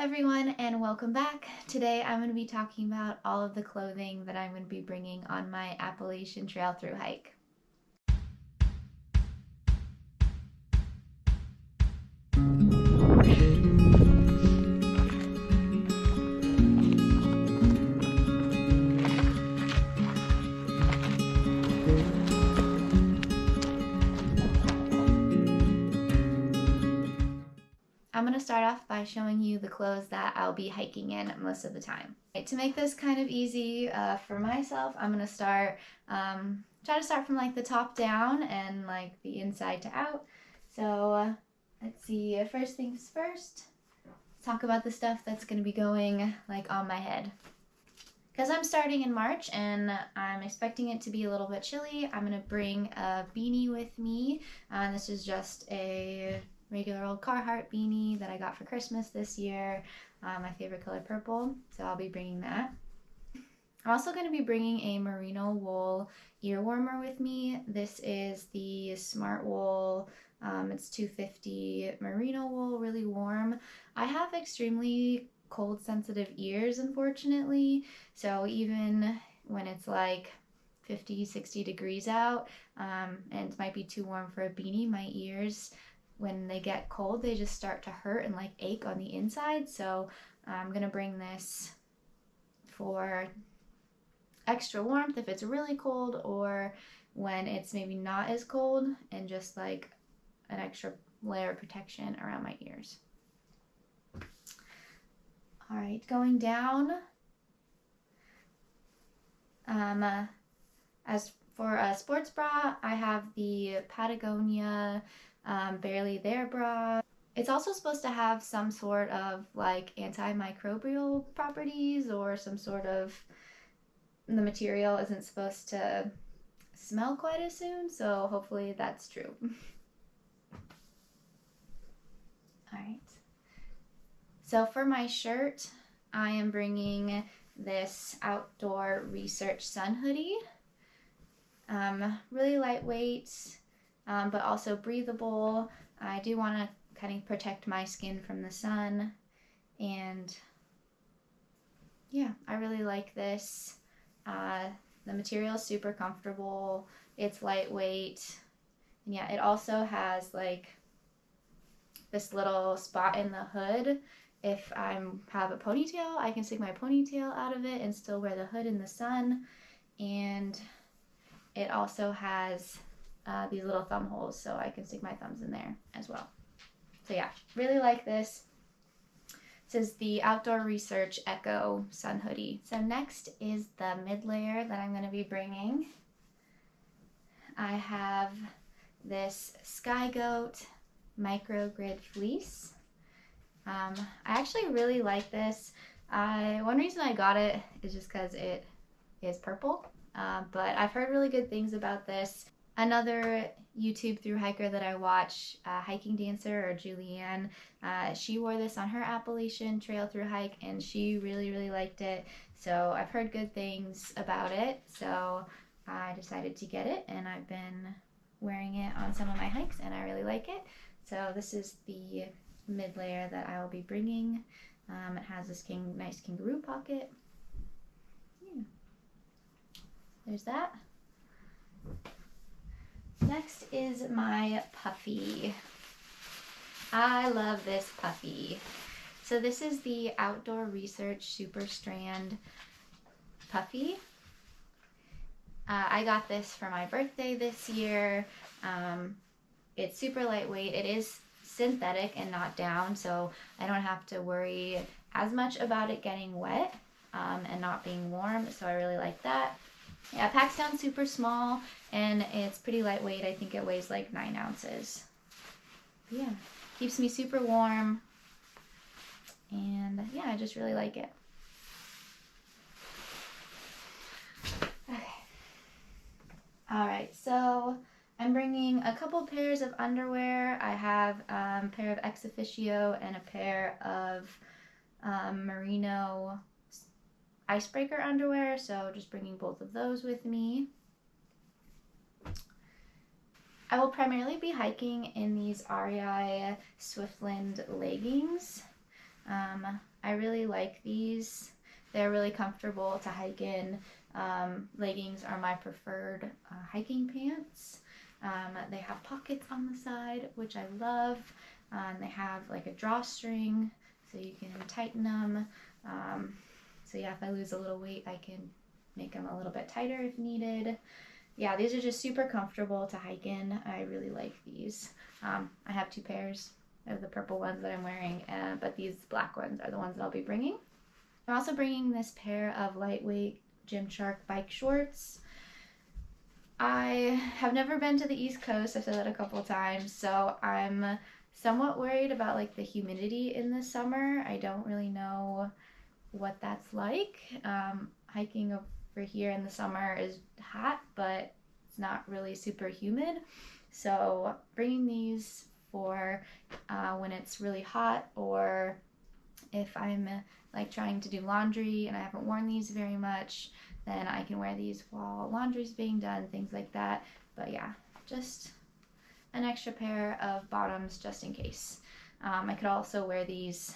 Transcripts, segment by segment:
everyone, and welcome back. Today I'm going to be talking about all of the clothing that I'm going to be bringing on my Appalachian Trail thru hike. I'm going to start off by showing you the clothes that I'll be hiking in most of the time. To make this kind of easy for myself, I'm going to try to start from like the top down and like the inside to out. So let's see, first things first, let's talk about the stuff that's going to be going like on my head. Because I'm starting in March and I'm expecting it to be a little bit chilly, I'm going to bring a beanie with me. This is just a regular old Carhartt beanie that I got for Christmas this year. My favorite color, purple, so I'll be bringing that. I'm also going to be bringing a merino wool ear warmer with me. This is the Smart Wool. It's 250 merino wool, really warm. I have extremely cold sensitive ears, unfortunately, so even when it's like 50-60 degrees out and it might be too warm for a beanie, my ears, when they get cold, they just start to hurt and like ache on the inside. So I'm gonna bring this for extra warmth if it's really cold, or when it's maybe not as cold, and just like an extra layer of protection around my ears. All right, going down. As for a sports bra, I have the Patagonia Barely There bra. It's also supposed to have some sort of like antimicrobial properties, or some sort of, the material isn't supposed to smell quite as soon, so hopefully that's true. All right. So for my shirt, I am bringing this Outdoor Research sun hoodie. Really lightweight, but also breathable. I do want to kind of protect my skin from the sun, and yeah, I really like this. The material is super comfortable, it's lightweight, and yeah, it also has like this little spot in the hood. If I have a ponytail, I can stick my ponytail out of it and still wear the hood in the sun. And it also has these little thumb holes, so I can stick my thumbs in there as well. So yeah, really like this. This is the Outdoor Research Echo Sun Hoodie. So next is the mid layer that I'm going to be bringing. I have this Sky Goat Microgrid Fleece. I actually really like this. One reason I got it is just because it is purple, but I've heard really good things about this. Another YouTube thru hiker that I watch, Hiking Dancer, or Julianne, she wore this on her Appalachian Trail thru hike and she really liked it. So I've heard good things about it, so I decided to get it, and I've been wearing it on some of my hikes and I really like it. So this is the mid layer that I will be bringing. It has this nice kangaroo pocket. Yeah. There's that. Next is my puffy. I love this puffy. So this is the Outdoor Research Super Strand puffy. I got this for my birthday this year. It's super lightweight. It is synthetic and not down, so I don't have to worry as much about it getting wet and not being warm, so I really like that. Yeah, it packs down super small and it's pretty lightweight. I think it weighs like 9 ounces. But yeah, keeps me super warm, and yeah, I just really like it. Okay. All right, so I'm bringing a couple pairs of underwear. I have a pair of ex officio and a pair of merino icebreaker underwear, so just bringing both of those with me. I will primarily be hiking in these REI Swiftland leggings. I really like these. They're really comfortable to hike in. Leggings are my preferred hiking pants. They have pockets on the side, which I love. They have like a drawstring, so you can tighten them. So yeah, if I lose a little weight, I can make them a little bit tighter if needed. Yeah, these are just super comfortable to hike in. I really like these. I have 2 pairs of the purple ones that I'm wearing, but these black ones are the ones that I'll be bringing. I'm also bringing this pair of lightweight Gymshark bike shorts. I have never been to the East Coast. I've said that a couple of times, so I'm somewhat worried about like the humidity in the summer. I don't really know what that's like. Hiking over here in the summer is hot, but it's not really super humid. So bringing these for when it's really hot, or if I'm like trying to do laundry and I haven't worn these very much, then I can wear these while laundry's being done, things like that. But yeah, just an extra pair of bottoms just in case. I could also wear these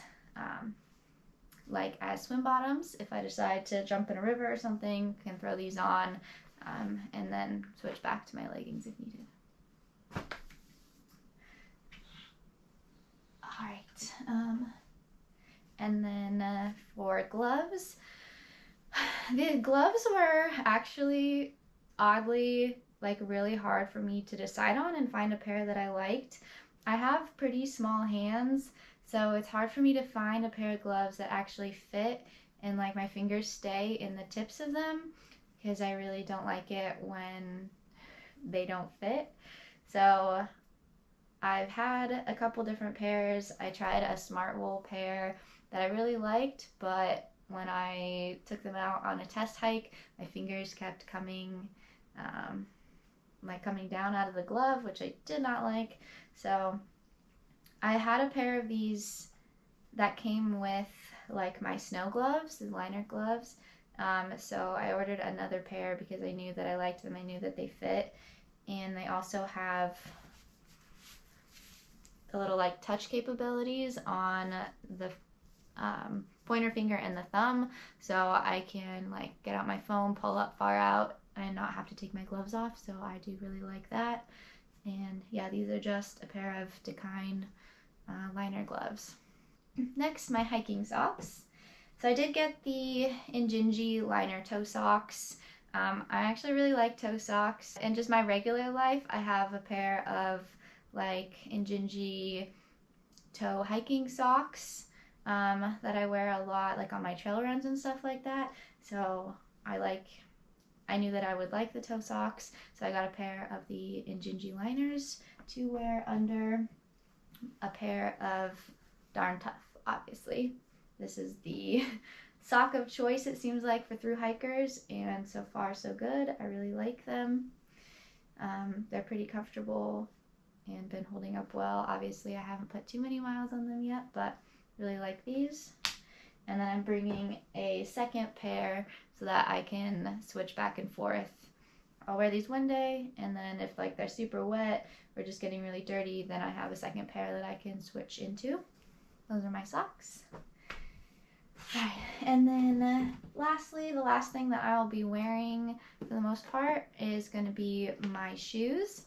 like as swim bottoms if I decide to jump in a river or something. Can throw these on and then switch back to my leggings if needed. All right. And then for gloves, the gloves were actually oddly like really hard for me to decide on and find a pair that I liked. I have pretty small hands, so it's hard for me to find a pair of gloves that actually fit and like my fingers stay in the tips of them, because I really don't like it when they don't fit. So I've had a couple different pairs. I tried a smart wool pair that I really liked, but when I took them out on a test hike, my fingers kept coming down out of the glove, which I did not like. So I had a pair of these that came with like my snow gloves, the liner gloves. So I ordered another pair because I knew that I liked them. I knew that they fit, and they also have the little like touch capabilities on the pointer finger and the thumb, so I can like get out my phone, pull up far out, and not have to take my gloves off. So I do really like that. And yeah, these are just a pair of Dakine liner gloves. Next, my hiking socks. So I did get the Injinji liner toe socks. I actually really like toe socks. In just my regular life, I have a pair of like Injinji toe hiking socks that I wear a lot, like on my trail runs and stuff like that. So I knew that I would like the toe socks, so I got a pair of the Injinji liners to wear under a pair of Darn Tough, obviously. This is the sock of choice, it seems like, for thru hikers, and so far so good. I really like them. They're pretty comfortable and been holding up well. Obviously, I haven't put too many miles on them yet, but really like these. And then I'm bringing a second pair so that I can switch back and forth. I'll wear these one day, and then if like they're super wet or just getting really dirty, then I have a second pair that I can switch into. Those are my socks. Alright, and then lastly, the last thing that I'll be wearing for the most part is going to be my shoes.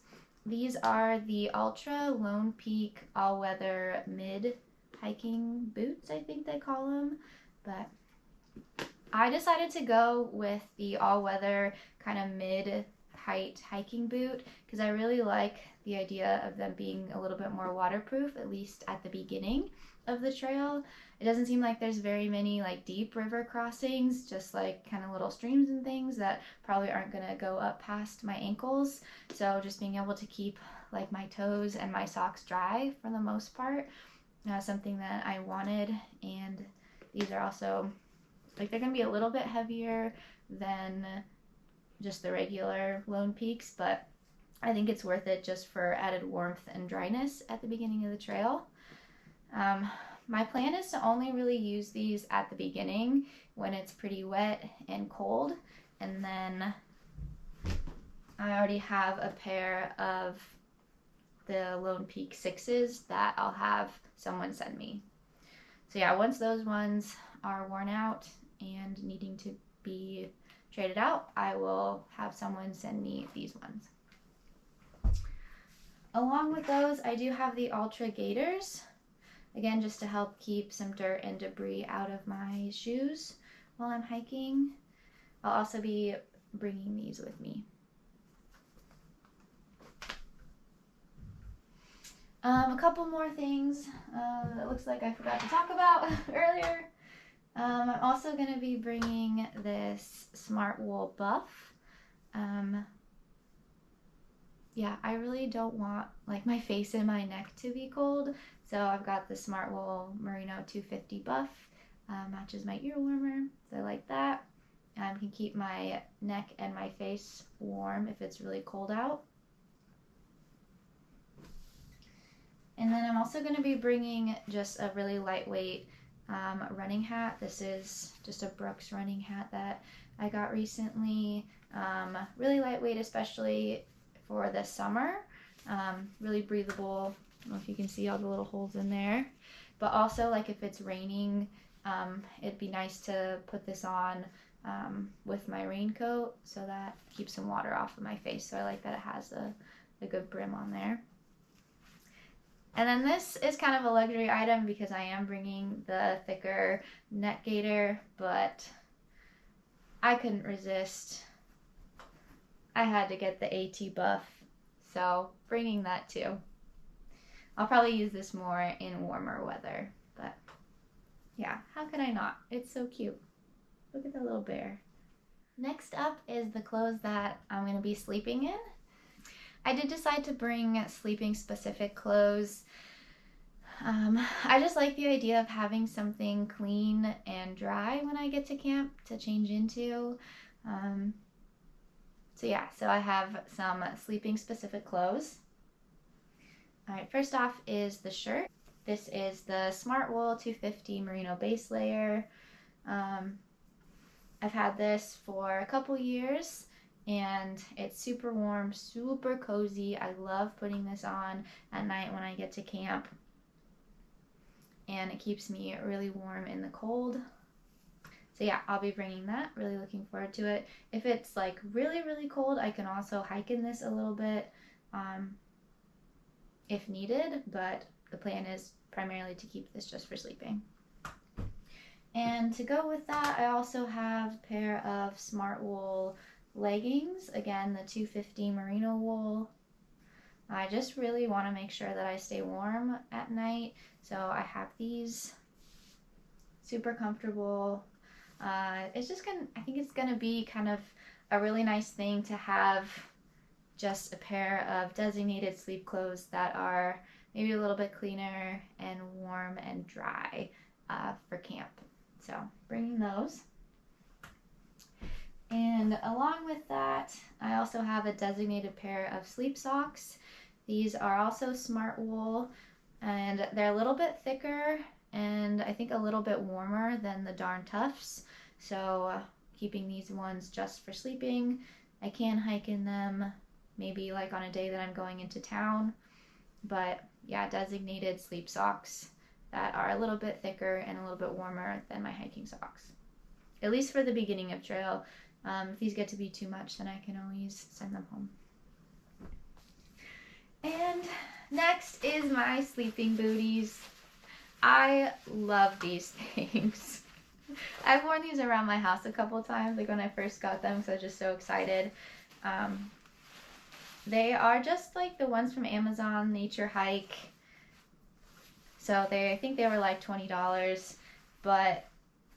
These are the Ultra Lone Peak all-weather mid hiking boots, I think they call them. But I decided to go with the all-weather kind of mid-height hiking boot because I really like the idea of them being a little bit more waterproof, at least at the beginning of the trail. It doesn't seem like there's very many like deep river crossings, just like kind of little streams and things that probably aren't going to go up past my ankles. So just being able to keep like my toes and my socks dry for the most part, something that I wanted. And these are also like, they're going to be a little bit heavier than just the regular Lone Peaks, but I think it's worth it just for added warmth and dryness at the beginning of the trail. My plan is to only really use these at the beginning when it's pretty wet and cold, and then I already have a pair of the Lone Peak 6s that I'll have someone send me. So yeah, once those ones are worn out and needing to be traded out, I will have someone send me these ones. Along with those, I do have the Ultra Gaiters. Again, just to help keep some dirt and debris out of my shoes while I'm hiking. I'll also be bringing these with me. A couple more things that looks like I forgot to talk about earlier. I'm also going to be bringing this Smart Wool Buff. Yeah, I really don't want like my face and my neck to be cold, so I've got the Smart Wool Merino 250 Buff. Matches my ear warmer, so I like that. Can keep my neck and my face warm if it's really cold out. And then I'm also going to be bringing just a really lightweight running hat. This is just a Brooks running hat that I got recently. Really lightweight, especially for the summer. Really breathable. I don't know if you can see all the little holes in there. But also, like if it's raining, it'd be nice to put this on with my raincoat so that keeps some water off of my face. So I like that it has a good brim on there. And then this is kind of a luxury item because I am bringing the thicker neck gaiter, but I couldn't resist. I had to get the AT Buff, so bringing that too. I'll probably use this more in warmer weather, but yeah, how could I not? It's so cute. Look at the little bear. Next up is the clothes that I'm going to be sleeping in. I did decide to bring sleeping specific clothes. I just like the idea of having something clean and dry when I get to camp to change into. So I have some sleeping specific clothes. All right, first off is the shirt. This is the Smart Wool 250 Merino base layer. I've had this for a couple years and it's super warm, super cozy. I love putting this on at night when I get to camp, and it keeps me really warm in the cold. So yeah, I'll be bringing that. Really looking forward to it. If it's like really, really cold, I can also hike in this a little bit if needed, but the plan is primarily to keep this just for sleeping. And to go with that, I also have a pair of Smart Wool leggings. Again, the 250 merino wool. I just really want to make sure that I stay warm at night, so I have these. Super comfortable. It's just I think it's gonna be kind of a really nice thing to have just a pair of designated sleep clothes that are maybe a little bit cleaner and warm and dry for camp. So bringing those. And along with that, I also have a designated pair of sleep socks. These are also Smart Wool, and they're a little bit thicker and I think a little bit warmer than the Darn Toughs. So keeping these ones just for sleeping. I can hike in them maybe like on a day that I'm going into town. But yeah, designated sleep socks that are a little bit thicker and a little bit warmer than my hiking socks. At least for the beginning of trail. If these get to be too much, then I can always send them home. And next is my sleeping booties. I love these things. I've worn these around my house a couple times, like when I first got them, because I was just so excited. They are just like the ones from Amazon, Nature Hike. So I think they were like $20, but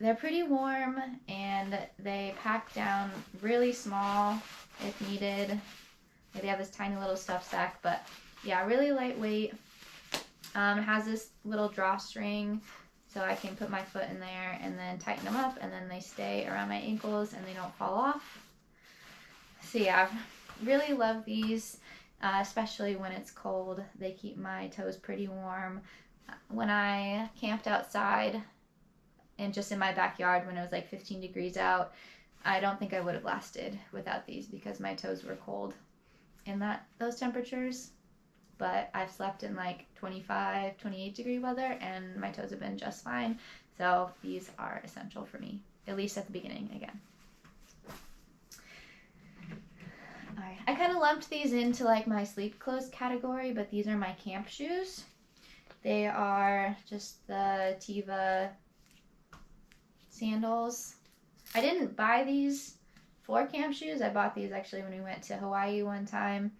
they're pretty warm and they pack down really small if needed. They have this tiny little stuff sack, but yeah, really lightweight. It has this little drawstring, so I can put my foot in there and then tighten them up, and then they stay around my ankles and they don't fall off. So yeah, I really love these, especially when it's cold. They keep my toes pretty warm. When I camped outside and just in my backyard when it was like 15 degrees out, I don't think I would have lasted without these because my toes were cold in those temperatures. but I've slept in like 25, 28 degree weather and my toes have been just fine. So these are essential for me, at least at the beginning again. Alright, I kind of lumped these into like my sleep clothes category, but these are my camp shoes. They are just the Teva sandals. I didn't buy these for camp shoes. I bought these actually when we went to Hawaii one time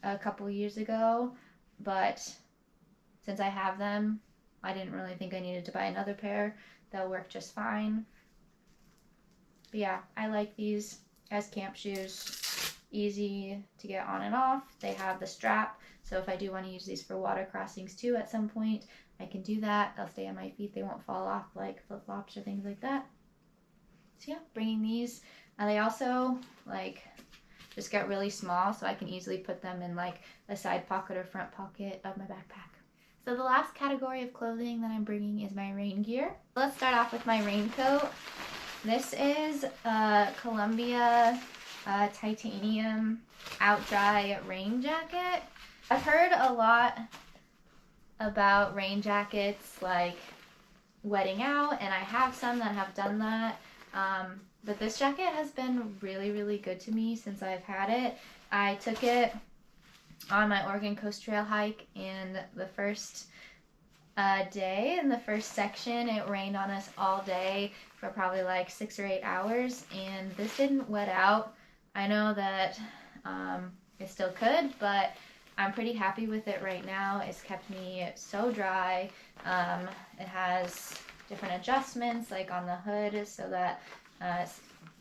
a couple years ago, but since I have them, I didn't really think I needed to buy another pair. They'll work just fine. But yeah, I like these as camp shoes. Easy to get on and off. They have the strap, so if I do want to use these for water crossings too at some point, I can do that. They'll stay on my feet. They won't fall off like flip-flops or things like that. So yeah, bringing these. They also like just get really small, so I can easily put them in like a side pocket or front pocket of my backpack. So the last category of clothing that I'm bringing is my rain gear. Let's start off with my raincoat. This is a Columbia titanium out dry rain jacket. I've heard a lot about rain jackets like wetting out, and I have some that have done that. But this jacket has been really, really good to me since I've had it. I took it on my Oregon Coast Trail hike, and the first day in the first section, it rained on us all day for probably like 6 or 8 hours, and this didn't wet out. I know that it still could, but I'm pretty happy with it right now. It's kept me so dry. It has different adjustments like on the hood so that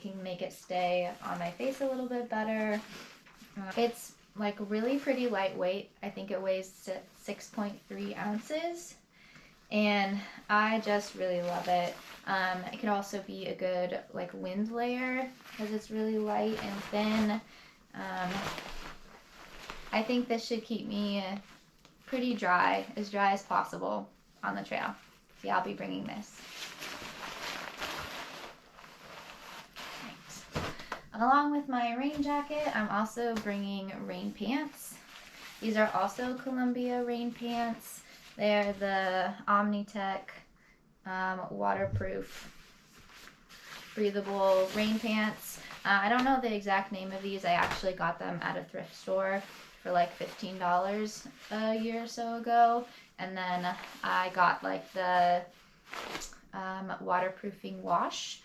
can make it stay on my face a little bit better. It's like really pretty lightweight. I think it weighs 6.3 ounces. And I just really love it. It could also be a good like wind layer because it's really light and thin. I think this should keep me pretty dry as possible on the trail. So yeah, I'll be bringing this. Right. Along with my rain jacket, I'm also bringing rain pants. These are also Columbia rain pants. They're the Omnitech waterproof, breathable rain pants. I don't know the exact name of these. I actually got them at a thrift store for like $15 a year or so ago. And then I got like the waterproofing wash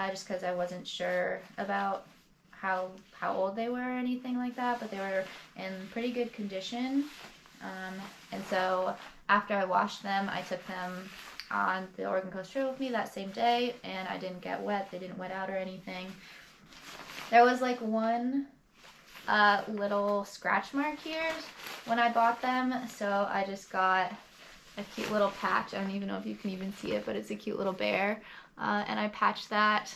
just because I wasn't sure about how old they were or anything like that, but they were in pretty good condition. And so after I washed them, I took them on the Oregon Coast Trail with me that same day, and I didn't get wet. They didn't wet out or anything. There was like one little scratch mark here when I bought them, so I just got a cute little patch. I don't even know if you can even see it, but it's a cute little bear. And I patched that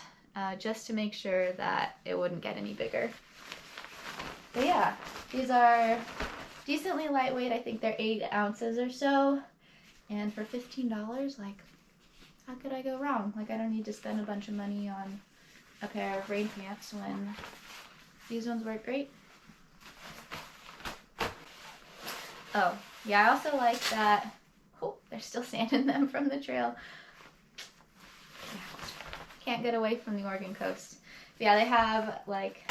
just to make sure that it wouldn't get any bigger. But yeah, these are decently lightweight. I think they're 8 ounces or so. And for $15, like, how could I go wrong? Like, I don't need to spend a bunch of money on a pair of rain pants when these ones work great. Oh, yeah, I also like that. Oh, there's still sand in them from the trail. Can't get away from the Oregon coast. But yeah, they have like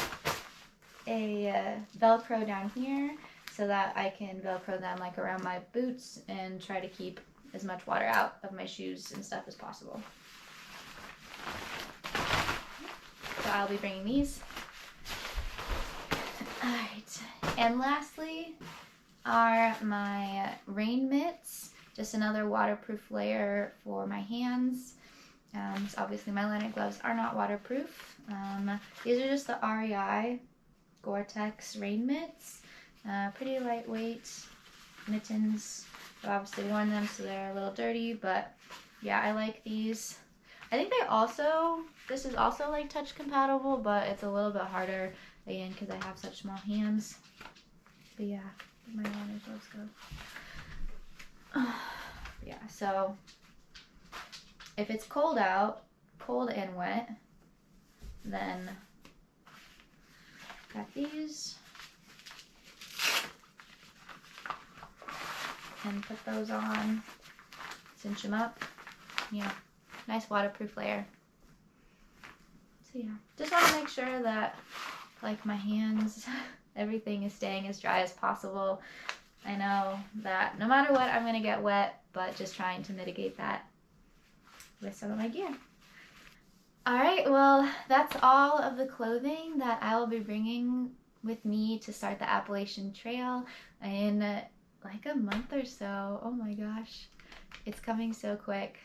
a Velcro down here so that I can Velcro them like around my boots and try to keep as much water out of my shoes and stuff as possible. So I'll be bringing these. Alright, and lastly are my rain mitts. Just another waterproof layer for my hands. So obviously my linen gloves are not waterproof. These are just the REI Gore-Tex rain mitts. Pretty lightweight mittens. I've obviously worn them so they're a little dirty, but yeah, I like these. I think this is also like touch compatible, but it's a little bit harder again because I have such small hands. But yeah, my linen gloves go. Yeah, so if it's cold out, cold and wet, then got these. can put those on, cinch them up. Yeah, nice waterproof layer. So yeah, just want to make sure that like my hands, everything is staying as dry as possible. I know that no matter what, I'm going to get wet, but just trying to mitigate that with some of my gear. Alright, well, that's all of the clothing that I will be bringing with me to start the Appalachian Trail in like a month or so. Oh my gosh, it's coming so quick.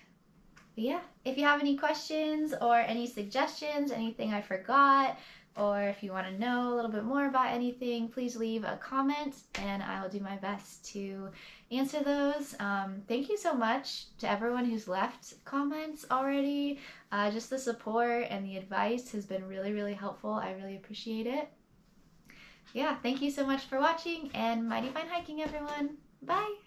But yeah, if you have any questions or any suggestions, anything I forgot, or if you want to know a little bit more about anything, please leave a comment and I will do my best to answer those. Thank you so much to everyone who's left comments already. Just the support and the advice has been really, really helpful. I really appreciate it. Yeah, thank you so much for watching, and mighty fine hiking, everyone. Bye!